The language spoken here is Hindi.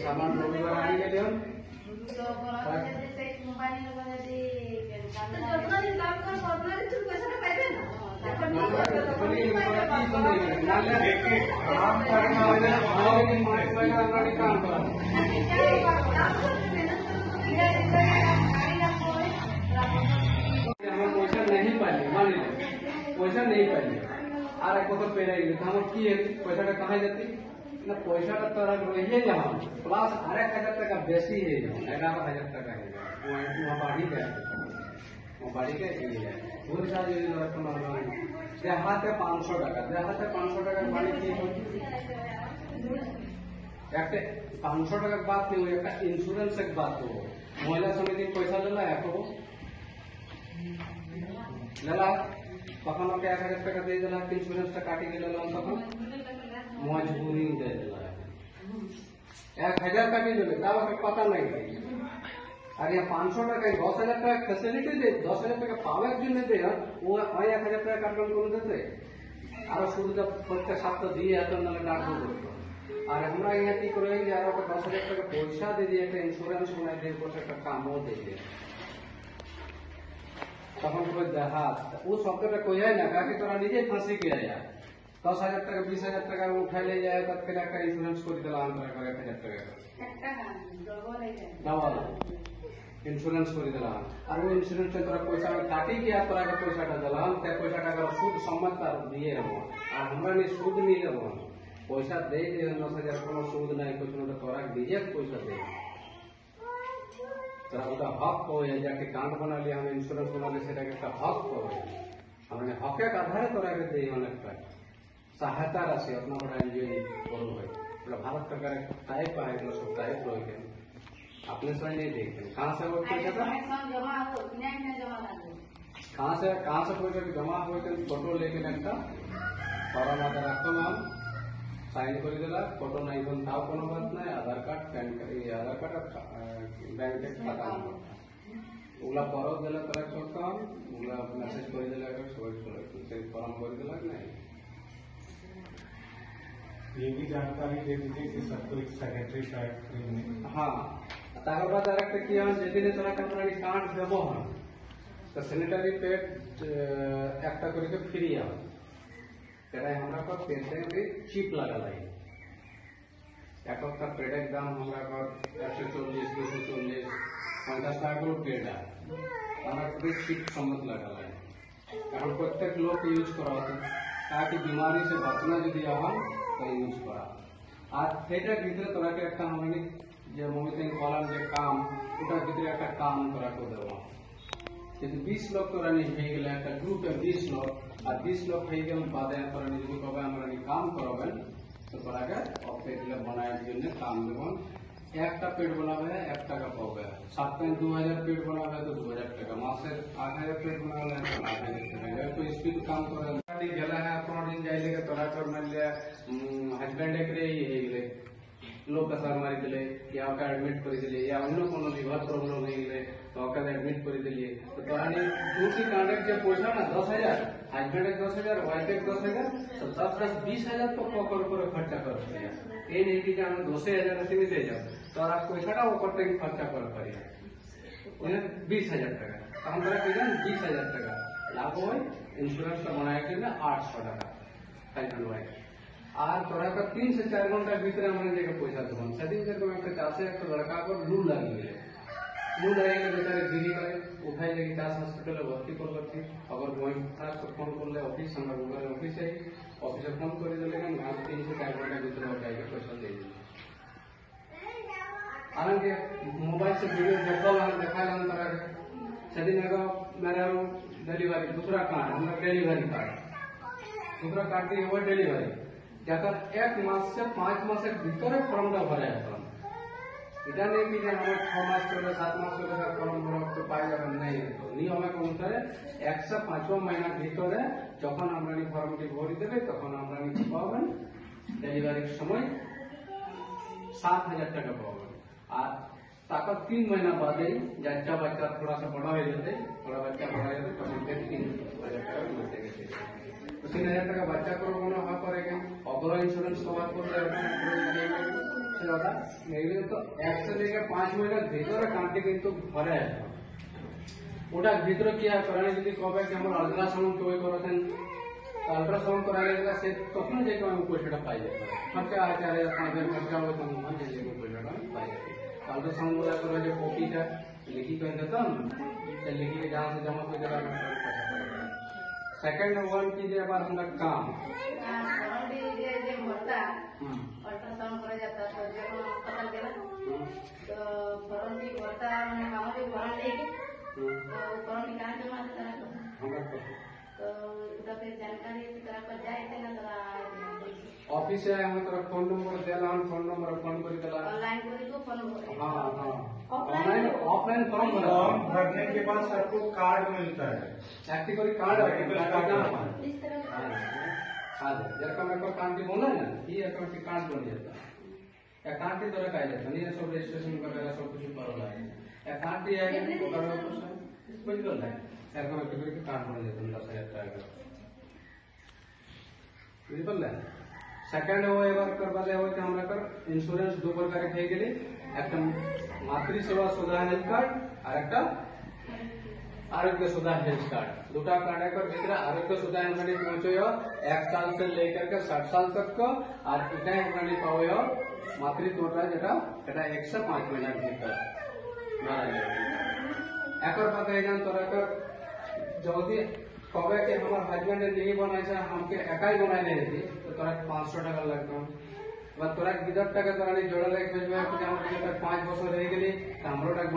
सामान रविवार आने के लिए पैसा नहीं पाइले मान लीजिए पैसा नहीं पाइले আর এক বছর পেরে গেলে আমার কি পয়সাটা কোথায় যেতে না পয়সাটা তো রয়ে যাওয়া প্লাস আর 1000 টাকা বেশি হয়ে যাবে 11000 টাকা হয়ে যাবে वो बाढ़ी गया वो बाढ़ी के लिए पूरे साल ये रकम देहाते 500 টাকা देहाते 500 টাকার বাড়ি কি একটা 500 টাকার বাদ নেই একটা ইন্স্যুরেন্স এক বাদ তো মহিলা সমিতি পয়সা লেলা একো লেলা তখন ওকে 1000 টাকা দিয়ে দিলাম ইন্স্যুরেন্সটা কাটি গেল তখন মজবুরি দিয়ে দিলাম 1000 কাটি দেবে তাও ওকে কথা নাই আর ये 500 টাকা 10000 টাকা ফ্যাসিলিটি দে 10000 টাকা পাওয়ার জন্য দে ও 1000 টাকা কাটন করে দিতে আর শুরুতে প্রত্যেক সপ্তাহ দিয়ে এত নালে ডাকবো আর আমরা ইয়া কি করে যে আর ওকে 10000 টাকা পয়সা দিয়ে দিয়ে একটা ইন্স্যুরেন্স বানাই দিয়ে একটা কামও দিয়ে দে তখন कोई देहात वो शब्दটা কই যায় না কাকে তোরা নিজে ফাঁসি কে আয়া 10000 টাকা 20000 টাকা উঠাই ले যায় তত ফির একটা ইন্স্যুরেন্স করে দিলাম আমরা করে 1000 টাকা একটা ডবল হয়ে যায় ডবল ইন্স্যুরেন্স করে দিলাম আর ওই ইন্স্যুরেন্স তোরা পয়সা কাটি কি আর তোরা পয়সাটা দিলাম তে পয়সাটা সুদ সম্মত দিয়ে দেব আর আমরা নি সুদ নিয়ে দেব পয়সা দেই যে 9000 কোনো সুদ নাই কিছু না তোরা দিয়ে পয়সা দে तो उसका हक हो या जाके कांड बना लिया हमें इंश्योरेंस बना ले सेटा का हक हो हमने हक के आधार तो रह दे अनेक का सहायता राशि अपना बड़ा एनजीओ करो है मतलब भारत सरकार टाइप है तो सब टाइप रहे के अपने स्वयं नहीं देखते कहां से वो पैसा था जमा हो नहीं जमा कहां से पैसा जमा हो के फोटो लेके लगता और माता रखो नाम साइन कर देला फोटो नहीं बन ताव कोनो बात नहीं आधार कार्ड पैन कार्ड ये आधार कार्ड बैंक के खाता उला परत देला तरह छोटा उला मैसेज कर देला अगर सोच से फॉर्म कर देला नहीं ये भी जानकारी दे दीजिए कि सबको एक सेक्रेटरी कार्ड में हां ताकर बाद डायरेक्ट किया जेदिने तोरा कंपनी कार्ड देबो हम तो सैनिटरी पैड একটা করে ফ্রি আছে तेरा हमरा को पेटेंट के चिप लगा लाई एक का पेटेंट दाम हमरा को 140 240 50 টাকা করে পেটা हमरा को चिप सम्मत लगा लाई এখন প্রত্যেক লোক ইউজ করা হতো তাকে बीमारी से बचना যদি हम तो यूज করা আর এটা ভিতরে তোরা কে একটা हमनी যে মমিতিং কলাম যে কাম ওটা ভিতরে একটা কাম করা করে দেব যদি 20 লোক তোরা নি হয়ে গেলে একটা গ্রুপে 20 লোক আর 20 লোক হয়ে গেল বাদে তোরা নিজে কবে আমরা নি কাম করবেন তো তোরাকে অফিসে বানানোর জন্য কাম দেবন একটা পেট বানাবে 1 টাকা পাবে সপ্তাহে 2000 পেট বানাবে তো 2000 টাকা মাসে 8000 पेट बनावे तो 8000 टाका तो स्पीड काम करे गाड़ी गेला है अपना दिन जाइले के तोरा कर मान ले हस्बैंड एकरे ही हे गेले लोग कसर मारी दिले या का एडमिट कर दिले या अन्य कोनो लिवर प्रॉब्लम हो गेले तो का एडमिट कर दिले तो तोरानी दूसरी कांडेक्ट जे पैसा ना 10000 हस्बैंड के 10000 वाइफ के 10000 तो 10 20000 तो पकड़ कर खर्चा कर दिया ए नहीं कि हम 20000 से दे जाओ तोरा पैसाटा ऊपर तक खर्चा कर परिया 20000 টাকা हम तोरा के 20000 টাকা लाभ हो इंश्योरेंस का बनाए के ना 800 টাকা फाइनल वाई আর তোরা का 3 से 4 घंटा भीतर हमने जगह पैसा देबन सेदिन के एक चासे एक लड़का को लू लगी गेले लू लगे के बेचारे दिल्ली गए उठाई लेके चास हॉस्पिटल में भर्ती कर लती अगर कोई खास तो फोन कर ले ऑफिस हमरा गूगल ऑफिस है ऑफिस में फोन कर देले हम 3 से 4 घंटा भीतर उठाई के पैसा दे दी हालांकि मोबाइल से वीडियो देखल हम देखा हम तरह सेदिन एगो मेरा डिलीवरी दूसरा कार्ड हमरा डिलीवरी कार्ड दूसरा कार्ड दिए वो डिलीवरी जाकर 1 मास से 5 मास के भीतर फॉर्म का भरा है এটা नहीं कि हम 6 मास के 7 मास के फॉर्म भरा तो पाए जाबे नहीं तो नियम কোন করে 1 से 5 महीना ভিতরে যখন আমরা নি ফর্মটি ভরি দেবে তখন আমরা নি পাবেন ডেলিভারির সময় 7000 টাকা পাবেন আর তারপর 3 महीना बाद जच्चा बच्चा थोड़ा सा बड़ा हो जाते थोड़ा बच्चा बड़ा हो जाते तो 3000 টাকা मिलते गए तो 3000 টাকা बच्चा को होना है करेंगे अगर इंश्योरेंस कवर कर কথা এগুলো তো 1 से लेकर 5 মহিনার ভিতরে কান্তি কিন্তু ঘরে আসবে ওটার ভিতরে কি আর করানো যদি কবে কি আমার আল্ট্রাসাউন্ড কেউ করেছেন আল্ট্রাসাউন্ড করালে সে তখন যে আমি পয়সাটা পাই যাবে খরচা আছে 4,000 খরচা হবে তখন যে পয়সাটা পাই যাবে আল্ট্রাসাউন্ড গুলা করে যে কপিটা লিখি করে দিতাম সে লিখি जहां से जमा করে দেওয়া सेकंड वन कीजिए अब हमारा काम अल्ट्रासाउंड करा जाता तो जब पता चला तो फॉर्म भी भरता मैंने काम भी फॉर्म लेके तो फॉर्म निकाल के मार देता तो उधर फिर जानकारी की तरह पर जाए थे ना तो ऑफिस है हम तरफ फोन नंबर देला हम फोन नंबर फोन कर देला ऑनलाइन कोई तो फॉर्म भरे हां हां ऑनलाइन ऑफलाइन फॉर्म भरा फॉर्म भरने के बाद सबको कार्ड मिलता है एक्टिवली कार्ड इस तरह हां जब मेरे को कांटी बोला ना ये अकाउंट की कार्ड बन जाता है अकाउंट की तरह का है नहीं सब रजिस्ट्रेशन वगैरह सब कुछ करोला है अकाउंट ही है कुछ बोल रहा है अकाउंट की कार्ड बन जाता है 10,000 টাকা বুঝলে সেকেন্ড ও এবার করবালে হয় যে আমরা কর ইন্স্যুরেন্স দু প্রকারে হয়ে গেলে একটা মাতৃ সেবা সুবিধা হেলথ কার্ড আর একটা आरोग्य सुधा हेल्थ कार्ड दुटा कार्ड कर भीतर आरोग्य सुधा हमने पहुंचे 1 साल से लेकर के 60 साल तक को और इतना हमने पाओ मातृत्व जेटा এটা 105 महीना भीतर मारा जाए एकर बात है जान तोरा कर যদি কবে के हमार हस्बैंड नहीं बनाई से हमके एकाई बनाई नहीं थी तो तोरा 500 টাকা লাগতো বা তোরা 1000 টাকা তোরা जोड़ा लेके भेजबे कि हमर 5 বছর হয়ে গেলি हमरो টাকা